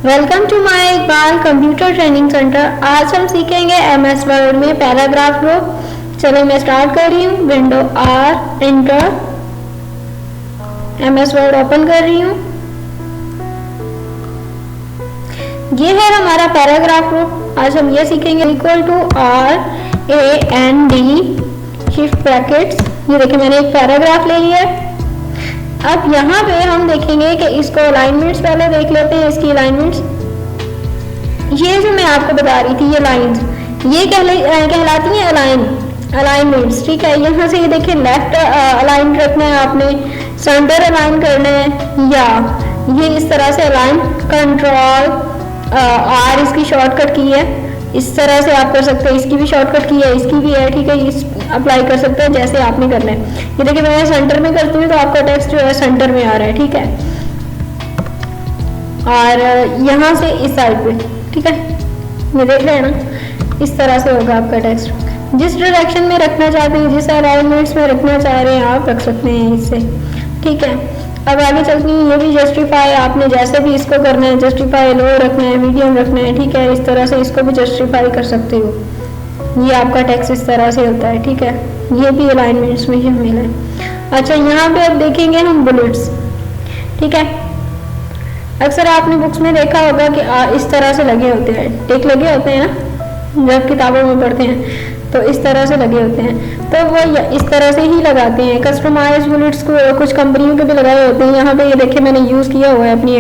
Welcome to my Iqbal computer training centre. आज हम सीखेंगे एमएस वर्ड में पैराग्राफ ग्रुप। चलो मैं स्टार्ट कर रही हूँ। Window R, enter, MS Word open कर रही हूँ। ये है हमारा पैराग्राफ ग्रुप। आज हम ये सीखेंगे equal to R A N D shift brackets. ये देखिए मैंने एक पैराग्राफ ले लिया। अब यहाँ पे हम देखेंगे कि इसको अलाइनमेंट्स पहले देख लेते हैं। इसकी अलाइनमेंट्स, ये जो मैं आपको बता रही थी, ये लाइंस, ये कहलाती हैं अलाइनमेंट्स। ठीक है, यहाँ से ये देखिए लेफ्ट अलाइन रखना है आपने, सेंटर अलाइन करना है, या ये इस तरह से अलाइन, कंट्रोल आर इसकी शॉर्टकट की है। इस तरह से आप कर सकते हैं। इसकी भी शॉर्टकट की है, इसकी भी है। ठीक है, इस अप्लाई कर सकते हैं जैसे आपने करना है। ये देखिए मैं सेंटर में करती हूँ तो आपका टेक्स्ट जो है सेंटर में आ रहा है। ठीक है, और यहाँ से इस साइड पे, ठीक है, ये देख रहे हैं ना, इस तरह से होगा आपका टेक्स्ट। जिस डायरेक्शन में रखना चाहते हैं, जिस अलाइनमेंट्स में रखना चाह रहे हैं आप रख सकते हैं इससे। ठीक है, अब आगे चलती हूँ। ये भी जस्टिफाई आपने जैसे भी इसको करना है, जस्टिफाई लो रखना है, मीडियम रखना है। ठीक है, इस तरह से इसको भी जस्टिफाई कर सकते हो। ये आपका टेक्स्ट इस तरह से होता है। ठीक है, ये भी अलाइनमेंट्स में शामिल है। अच्छा, यहाँ पे अब देखेंगे हम बुलेट्स। ठीक है, अक्सर आपने बुक्स में देखा होगा कि इस तरह से लगे होते हैं, टिक लगे होते हैं ना, जब किताबों में पढ़ते हैं तो इस तरह से लगे होते हैं। तो वो इस तरह से ही लगाते हैं। कस्टमाइज बुलेट्स को कुछ कंपनियों के भी लगाए होते हैं। यहाँ पे ये देखिए मैंने यूज़ किया हुआ है अपनी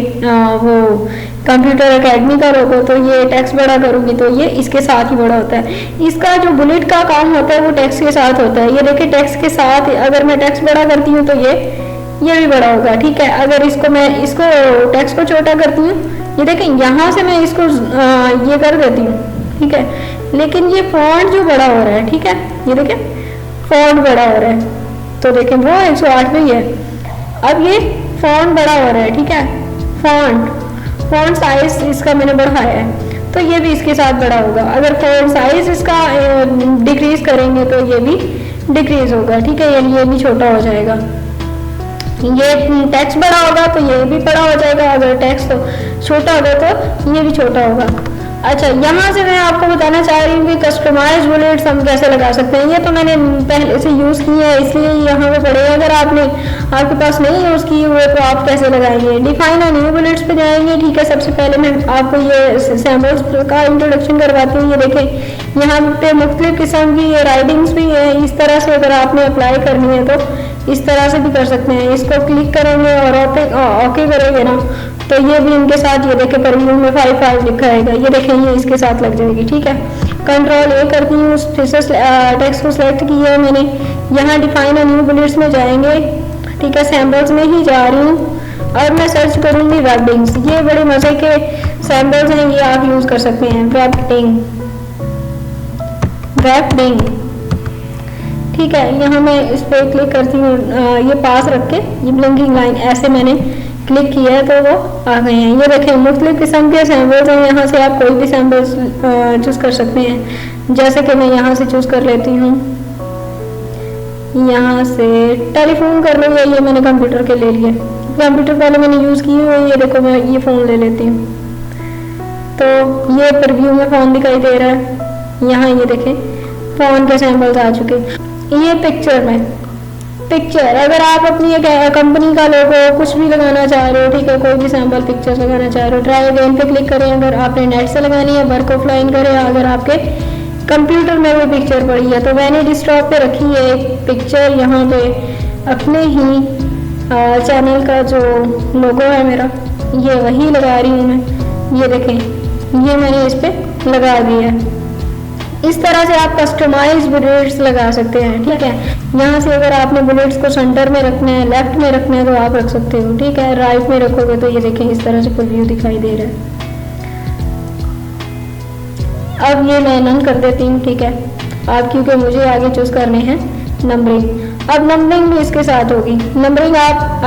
वो कंप्यूटर एकेडमी का लोगो। तो ये टेक्स्ट बड़ा करूँगी तो ये इसके साथ ही बड़ा होता है। इसका जो बुलेट का काम होता है वो टेक्स्ट के साथ होता है। ये देखिए टेक्स्ट के साथ, अगर मैं टेक्स्ट बड़ा करती हूँ तो ये भी बड़ा होगा। ठीक है, अगर इसको टेक्स्ट को छोटा करती हूँ, ये देखें यहाँ से मैं इसको ये कर देती हूँ। ठीक है, लेकिन ये फॉन्ट जो बड़ा हो रहा है, ठीक है, ये देखें फॉन्ट बड़ा हो रहा है। तो देखें वो 108 में ही है। अब ये फॉन्ट बड़ा हो रहा है। ठीक है, फॉन्ट साइज इसका मैंने बढ़ाया है तो ये भी इसके साथ बड़ा होगा। अगर फॉन्ट साइज इसका डिक्रीज करेंगे तो ये भी डिक्रीज होगा। ठीक है, ये भी छोटा हो जाएगा। ये टेक्स्ट बड़ा होगा तो ये भी बड़ा हो जाएगा। अगर टेक्स्ट छोटा होगा तो ये भी छोटा होगा। अच्छा, यहाँ से मैं आपको बताना चाह रही हूँ कि कस्टमाइज बुलेट्स हम कैसे लगा सकते हैं। ये तो मैंने पहले से यूज़ किया है इसलिए यहाँ पे पड़े। अगर आपके पास नहीं यूज़ किए हुए तो आप कैसे लगाएंगे। डिफाइन और न्यू बुलेट्स पे जाएंगे। ठीक है, सबसे पहले मैं आपको ये सैम्पल्स का इंट्रोडक्शन करवाती हूँ। ये देखें यहाँ पे मुख्तलिफ किस्म की ये राइटिंग्स भी है। इस तरह से अगर आपने अप्लाई करनी है तो इस तरह से भी कर सकते हैं। इसको क्लिक करेंगे और ओके करेंगे ना तो ये भी इनके साथ, ये देखें परव्यू में 5 लिखा रहेगा। ये देखें ये इसके साथ लग जाएगी। ठीक है, कंट्रोल ए करती हूँ, फिर से टेक्स्ट को सिलेक्ट किया है मैंने। यहाँ डिफाइन और न्यू बुलेट्स में जाएंगे। ठीक है, सैम्पल्स में ही जा रही हूँ और मैं सर्च करूँगी वेबडिंग्स। ये बड़े मज़े के सैम्पल्स हैं, ये आप यूज़ कर सकते हैं। वेबडिंग, ठीक है, यहाँ मैं इस पर क्लिक करती हूँ। ये पास रख के ये ब्लिंकिंग लाइन ऐसे मैंने क्लिक किया है तो वो आ गए हैं। ये देखें मुख्तलिफ किस्म के सैम्पल्स हैं। यहाँ से आप कोई भी सैम्पल्स चूज़ कर सकते हैं। जैसे कि मैं यहाँ से चूज़ कर लेती हूँ, यहाँ से टेलीफोन कर लूँगी। ये मैंने कंप्यूटर के ले लिए, कंप्यूटर पहले मैंने यूज़ किए हुए। ये देखो मैं ये फ़ोन ले लेती हूँ तो ये प्रीव्यू में फ़ोन दिखाई दे रहा है। यहाँ ये देखें फ़ोन के सैम्पल्स आ चुके। ये पिक्चर में अगर आप अपनी एक कंपनी का लोगो कुछ भी लगाना चाह रहे हो, ठीक है, कोई भी सैम्पल पिक्चर्स लगाना चाह रहे हो, ट्राई अगेन पे क्लिक करें। अगर आपने नेट से लगानी है वर्क ऑफलाइन करें। अगर आपके कंप्यूटर में वो पिक्चर पड़ी है तो मैंने डेस्कटॉप पे रखी है एक पिक्चर। यहाँ पे अपने ही चैनल का जो लोगो है मेरा, ये वही लगा रही हूँ मैं। ये देखें ये मैंने इस पर लगा दिया है। इस तरह से आप कस्टमाइज बुलेट्स लगा सकते हैं। ठीक है, यहाँ से अगर आपने बुलेट्स को सेंटर में रखना है, लेफ्ट में रखना है तो आप रख सकते हो। ठीक है, राइट में रखोगे तो ये देखें इस तरह से फुल व्यू दिखाई दे रहा है। अब ये मैं नन कर देती हूँ। ठीक है, अब क्योंकि मुझे आगे चूज करने हैं नंबरिंग। अब नंबरिंग भी इसके साथ होगी। नंबरिंग आप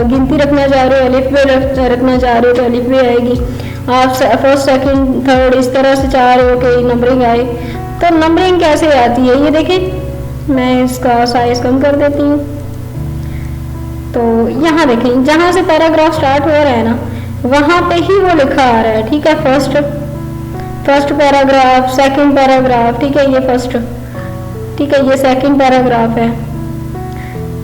गिनती रखना चाह रहे हो, अलिफ बे रखना चाह रहे हो तो अलिफ बे आएगी। आप फर्स्ट सेकंड थर्ड इस तरह से चाह रहे हो कि नंबरिंग आए तो नंबरिंग कैसे आती है। ये देखें मैं इसका साइज कम कर देती हूँ। तो यहाँ देखें जहाँ से पैराग्राफ स्टार्ट हो रहा है ना, वहां पे ही वो लिखा आ रहा है, ठीक है। फर्स्ट पैराग्राफ, सेकंड पैराग्राफ, ठीक है, ये फर्स्ट, ठीक है, ये सेकंड पैराग्राफ है।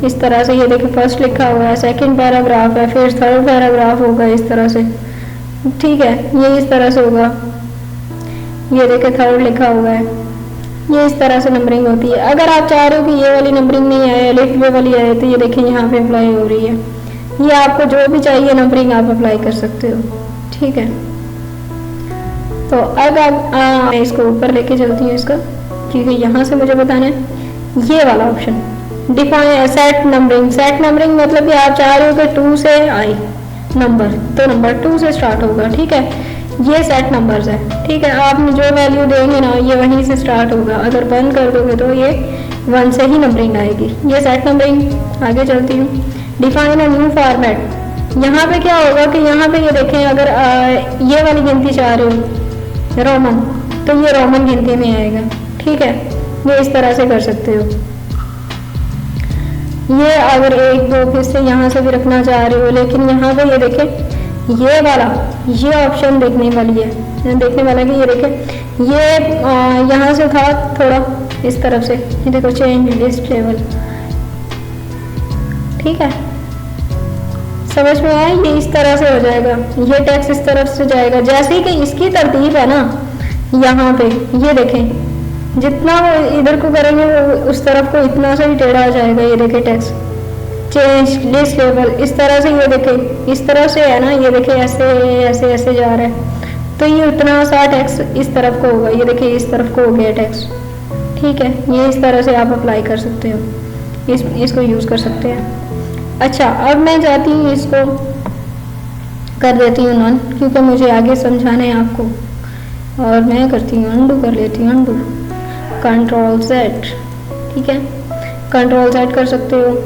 इस तरह से ये देखिए फर्स्ट लिखा हुआ है, सेकंड पैराग्राफ है, फिर थर्ड पैराग्राफ होगा इस तरह से, ठीक है, ये इस तरह से होगा। ये देखिए थर्ड लिखा हुआ है, ये इस तरह से नंबरिंग होती है। अगर आप चाह रहे हो कि ये वाली नंबरिंग नहीं आए, अलिफ बे वाली आए, तो ये देखिए यहाँ पे अप्लाई हो रही है। ये आपको जो भी चाहिए नंबरिंग आप अप्लाई कर सकते हो, ठीक है। तो अब मैं इसको ऊपर लेके चलती हूँ इसका, क्योंकि यहाँ से मुझे बताना है ये वाला option define set numbering. Set numbering मतलब कि आप चाह रहे हो कि 2 से आए नंबर, तो नंबर 2 से स्टार्ट होगा, ठीक है। ये सेट नंबर्स है, ठीक है। आपने जो वैल्यू देंगे ना ये वहीं से स्टार्ट होगा। अगर बंद कर दोगे तो ये 1 से ही नंबरिंग आएगी। ये सेट नंबरिंग। आगे चलती हूँ, डिफाइन अ न्यू फॉर्मेट। यहाँ पे क्या होगा कि यहाँ पे ये देखें, अगर ये वाली गिनती चाह रहे हो रोमन, तो ये रोमन गिनती में आएगा, ठीक है। ये इस तरह से कर सकते हो। ये अगर 1 2 फिर से यहाँ से भी रखना चाह रहे हो, लेकिन यहाँ पे ये देखें ये वाला, ये ऑप्शन देखने वाली है, देखने वाला कि ये देखें ये यहाँ से था थोड़ा इस तरफ से, ये देखो चेंज लिस्ट टेबल, ठीक है। समझ में आया? ये इस तरह से हो जाएगा, ये टेक्स्ट इस तरफ से जाएगा। जैसे ही कि इसकी तरतीब है ना, यहाँ पे ये देखें जितना वो इधर को करेंगे वो उस तरफ को इतना सा ही टेढ़ा आ जाएगा। ये देखें टेक्स्ट चेंज लिस्ट लेवल इस तरह से, ये देखें इस तरह से है ना, ये देखें ऐसे ऐसे ऐसे जा रहा है, तो ये उतना सा टेक्स्ट इस तरफ को होगा। ये देखिए इस तरफ को हो गया टेक्स्ट, ठीक है। ये इस तरह से आप अप्लाई कर सकते हो, इसको यूज़ कर सकते हैं। अच्छा, अब मैं जाती हूँ इसको कर देती हूँ नॉन, क्योंकि मुझे आगे समझाना है आपको, और मैं करती हूँ अंडू, कर लेती हूँ अंडू, कंट्रोल सेट, ठीक है। कंट्रोल सेट कर सकते हो।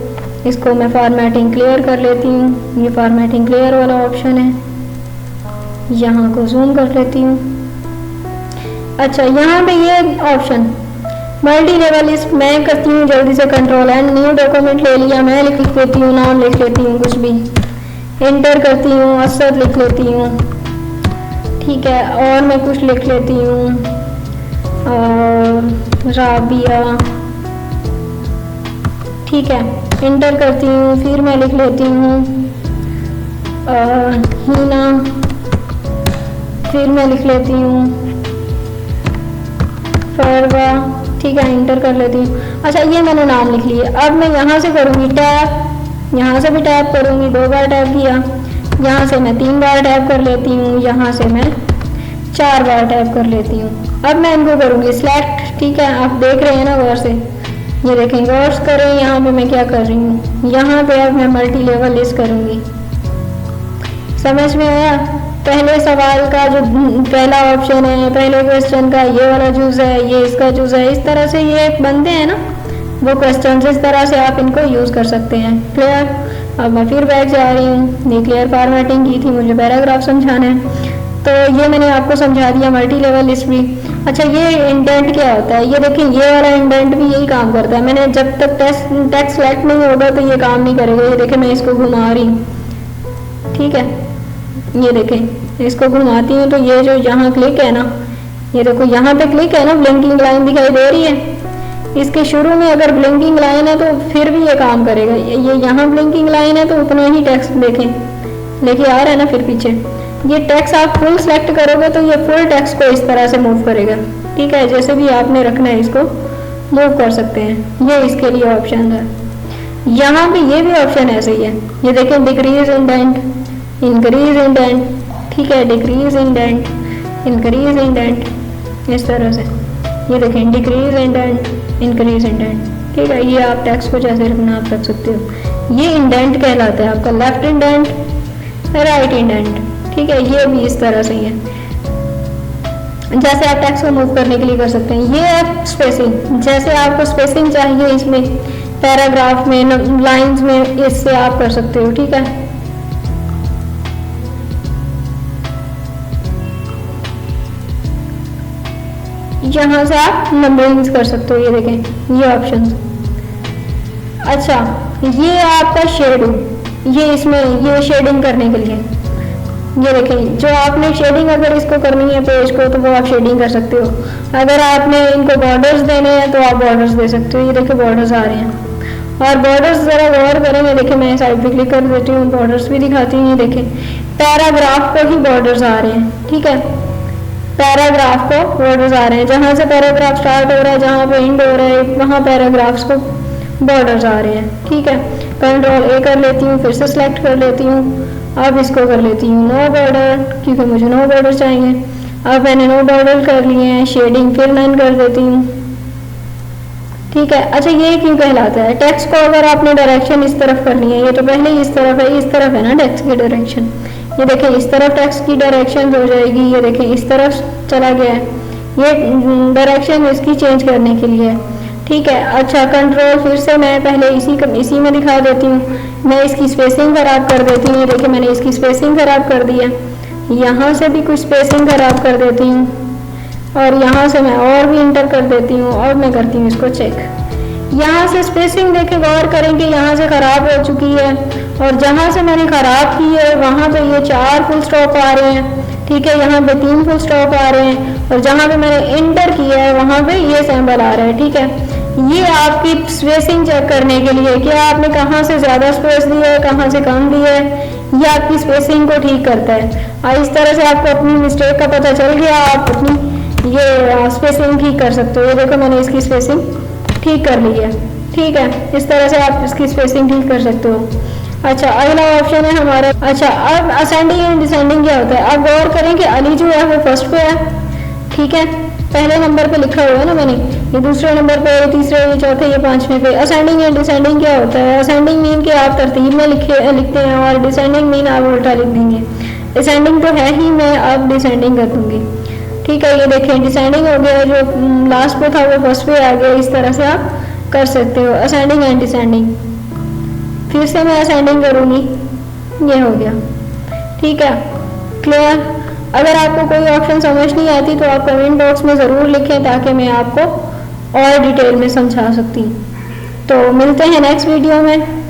इसको मैं फॉर्मेटिंग क्लियर कर लेती हूँ, ये फॉर्मेटिंग क्लियर वाला ऑप्शन है, यहाँ को जूम कर लेती हूँ। अच्छा, यहाँ पे ये ऑप्शन मल्टी लेवल लिस्ट मैं करती हूँ जल्दी से, कंट्रोल एंड न्यू डॉक्यूमेंट ले लिया, मैं लिख लेती हूँ, नाम लिख लेती हूँ, कुछ भी एंटर करती हूँ, असद लिख लेती हूँ, ठीक है, और मैं कुछ लिख लेती हूँ, और राबिया, ठीक है, एंटर करती हूँ। फिर मैं लिख लेती हूँ हीना, फिर मैं लिख लेती हूँ फरवा, ठीक है, एंटर कर लेती हूँ। अच्छा, ये मैंने नाम लिख लिया। अब मैं यहाँ से करूँगी टैप, यहाँ से भी टैप करूँगी, 2 बार टैप किया, यहाँ से मैं 3 बार टैप कर लेती हूँ, यहाँ से मैं 4 बार टैप कर लेती हूँ। अब मैं इनको करूँगी सिलेक्ट, ठीक है, आप देख रहे हैं ना गौर से, ये देखें गौर करें, यहाँ पे मैं क्या कर रही हूँ, यहाँ पे अब मैं मल्टी लेवल लिस्ट करूँगी। समझ में आया? पहले सवाल का जो पहला ऑप्शन है, पहले क्वेश्चन का ये वाला जूस है, ये इसका जूस है, इस तरह से ये बनते हैं ना वो क्वेश्चन, इस तरह से आप इनको यूज़ कर सकते हैं। क्लियर? अब मैं फिर बैक जा रही हूँ, ये क्लियर फॉर्मेटिंग की थी, मुझे पैराग्राफ समझाना है, तो ये मैंने आपको समझा दिया, मल्टी लेवल लिस्ट भी। अच्छा, ये इंडेंट क्या होता है? ये देखिए ये वाला इंडेंट भी यही काम करता है। मैंने जब तक टेक्स्ट सेलेक्ट नहीं होगा तो ये काम नहीं करेगा। ये देखिए मैं इसको घुमा रही हूँ, ठीक है, ये देखें इसको घुमाती हूँ तो ये जो यहाँ क्लिक है ना, ये देखो यहाँ पे क्लिक है ना, ब्लिंकिंग लाइन दिखाई दे रही है। इसके शुरू में अगर ब्लिंकिंग लाइन है तो फिर भी ये काम करेगा। ये यहाँ ब्लिंकिंग लाइन है तो उतना ही टेक्स्ट देखें लेके आ रहा है ना, फिर पीछे ये टेक्स्ट आप फुल सेलेक्ट करोगे तो ये फुल टेक्स्ट को इस तरह से मूव करेगा, ठीक है। जैसे भी आपने रखना है इसको मूव कर सकते हैं, ये इसके लिए ऑप्शन है। यहाँ पे ये भी ऑप्शन ऐसे ही है, ये देखें डिक्रीज इंडेंट, इंक्रीज इंडेंट, ठीक है, डिक्रीज इंडेंट, इंक्रीज इंडेंट, इस तरह से ये देखें डिक्रीज इंडेंट, इंक्रीज इंडेंट, ठीक है। ये आप टेक्स्ट को जैसे रखना आप रख सकते हो। ये इंडेंट कहलाता है आपका लेफ्ट इंडेंट, राइट इंडेंट, ठीक है। ये भी इस तरह से ही है, जैसे आप टेक्स्ट को मूव करने के लिए कर सकते हैं। ये है स्पेसिंग, जैसे आपको स्पेसिंग चाहिए इसमें पैराग्राफ में, लाइंस में, इससे आप कर सकते हो, ठीक है। यहाँ से आप नंबरिंग कर सकते हो, ये देखें ये ऑप्शन। अच्छा, ये आपका शेडिंग, ये इसमें ये शेडिंग करने के लिए, ये देखें, जो आपने शेडिंग अगर इसको करनी है पेज को तो वो आप शेडिंग कर सकते हो। अगर आपने इनको बॉर्डर्स देने हैं तो आप बॉर्डर्स दे सकते हो। ये देखिए बॉर्डर्स आ रहे हैं और बॉर्डर्स ज़रा गौर करेंगे। देखिए मैं साइड पे क्लिक कर देती हूँ, बॉर्डर्स भी दिखाती हूँ। ये देखें पैराग्राफ को ही बॉर्डर्स आ रहे हैं, ठीक है, पैराग्राफ को बॉर्डर्स आ रहे हैं। जहाँ से पैराग्राफ स्टार्ट हो रहा है, जहाँ पे एंड हो रहा है, वहाँ पैराग्राफ्स को बॉर्डर्स आ रहे हैं, ठीक है। कंट्रोल ए कर लेती हूँ, फिर से सिलेक्ट कर लेती हूँ। अब इसको कर लेती हूँ नो बॉर्डर, क्योंकि मुझे नो बॉर्डर चाहिए। अब मैंने नो बॉर्डर कर लिए हैं, शेडिंग फिर नन कर देती हूँ, ठीक है। अच्छा ये क्यों कहलाता है? टेक्स्ट को अगर आपने डायरेक्शन इस तरफ करनी है, ये तो पहले ही इस तरफ है ना टेक्स्ट की डायरेक्शन। ये देखें इस तरफ टेक्स्ट की डायरेक्शन हो जाएगी। ये देखें इस तरफ चला गया है, ये डायरेक्शन इसकी चेंज करने के लिए, ठीक है। अच्छा कंट्रोल फिर से मैं पहले इसी में दिखा देती हूँ। मैं इसकी स्पेसिंग खराब कर देती हूँ। देखिए मैंने इसकी स्पेसिंग खराब कर दी है। यहाँ से भी कुछ स्पेसिंग खराब कर देती हूँ और यहाँ से मैं और भी इंटर कर देती हूँ और मैं करती हूँ इसको चेक। यहाँ से स्पेसिंग देखें, गौर करेंगे यहाँ से ख़राब हो चुकी है और जहाँ से मैंने ख़राब की है वहाँ पे ये 4 फुल स्टॉप आ रहे हैं, ठीक है। यहाँ पे 3 फुल स्टॉप आ रहे हैं और जहाँ पे मैंने इंटर किया है वहाँ पे ये सिंबल आ रहा है, ठीक है। ये आपकी स्पेसिंग चेक करने के लिए कि आपने कहाँ से ज़्यादा स्पेस दी है, कहाँ से कम दी है, ये आपकी स्पेसिंग को ठीक करता है। और इस तरह से आपको अपनी मिस्टेक का पता चल गया, आप अपनी ये स्पेसिंग ठीक कर सकते हो। ये देखो मैंने इसकी स्पेसिंग ठीक कर ली है, ठीक है। इस तरह से आप इसकी स्पेसिंग ठीक कर सकते हो। अच्छा अगला ऑप्शन है हमारा। अच्छा अब असेंडिंग एंड डिसेंडिंग क्या होता है? आप गौर करें कि अली जो है वो फर्स्ट पे है, ठीक है, पहले नंबर पे लिखा हुआ है ना मैंने, ये दूसरे नंबर पे, ये तीसरे, ये चौथे, ये पांचवें पे। असेंडिंग एंड डिसेंडिंग क्या होता है? असेंडिंग मीन कि आप तरतीब में लिखते हैं और डिसेंडिंग मीन आप उल्टा लिख देंगे। डिसेंडिंग तो है ही, मैं अब डिसेंडिंग कर दूंगी, ठीक है। ये देखें डिसेंडिंग हो गया, जो लास्ट पे था वो फर्स्ट पे आ गया। इस तरह से आप कर सकते हो असेंडिंग एंड डिसेंडिंग। फिर से मैं असेंडिंग करूँगी, ये हो गया, ठीक है, क्लियर। अगर आपको कोई ऑप्शन समझ नहीं आती तो आप कमेंट बॉक्स में ज़रूर लिखें ताकि मैं आपको और डिटेल में समझा सकती। तो मिलते हैं नेक्स्ट वीडियो में।